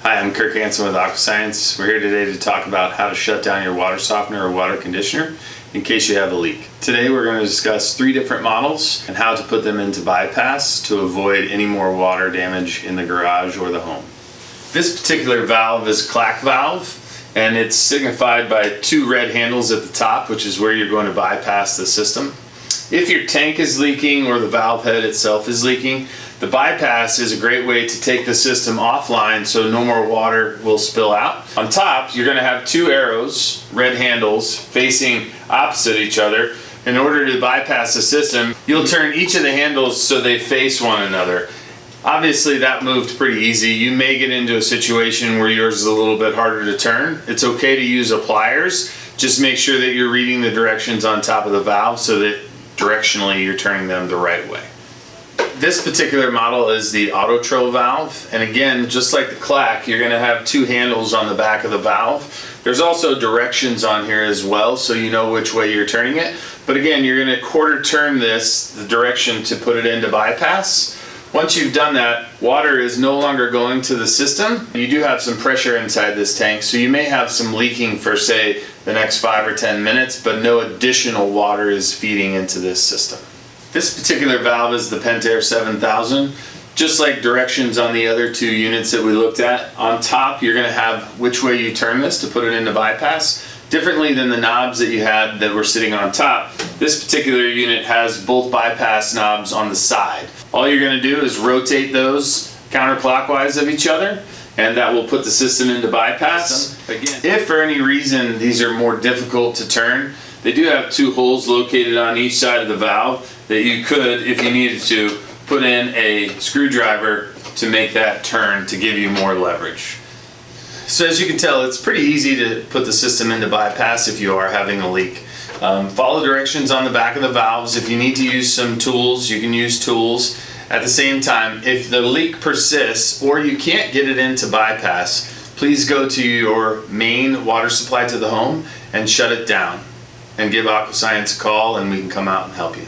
Hi, I'm Kirk Hansen with AquaScience. We're here today to talk about how to shut down your water softener or water conditioner in case you have a leak. Today we're going to discuss 3 different models and how to put them into bypass to avoid any more water damage in the garage or the home. This particular valve is a clack valve, and it's signified by 2 red handles at the top, which is where you're going to bypass the system. If your tank is leaking or the valve head itself is leaking, the bypass is a great way to take the system offline so no more water will spill out. On top, you're going to have 2 arrows, red handles, facing opposite each other. In order to bypass the system, you'll turn each of the handles so they face one another. Obviously that moved pretty easy. You may get into a situation where yours is a little bit harder to turn. It's okay to use pliers. Just make sure that you're reading the directions on top of the valve so that directionally you're turning them the right way. This particular model is the Auto-Tro valve, and again, just like the clack, you're going to have 2 handles on the back of the valve. There's also directions on here as well, so you know which way you're turning it. But again, you're going to quarter turn this, the direction to put it into bypass. Once you've done that, water is no longer going to the system. You do have some pressure inside this tank, so you may have some leaking for, say, the next 5 or 10 minutes, but no additional water is feeding into this system. This particular valve is the Pentair 7000. Just like directions on the other 2 units that we looked at, on top you're going to have which way you turn this to put it into bypass. Differently than the knobs that you had that were sitting on top, this particular unit has both bypass knobs on the side. All you're going to do is rotate those counterclockwise of each other, and that will put the system into bypass. Again, if for any reason these are more difficult to turn, they do have 2 holes located on each side of the valve that you could, if you needed to, put in a screwdriver to make that turn to give you more leverage. So as you can tell, it's pretty easy to put the system into bypass if you are having a leak. Follow directions on the back of the valves. If you need to use some tools, you can use tools. At the same time, if the leak persists or you can't get it into bypass, please go to your main water supply to the home and shut it down. And give AquaScience a call and we can come out and help you.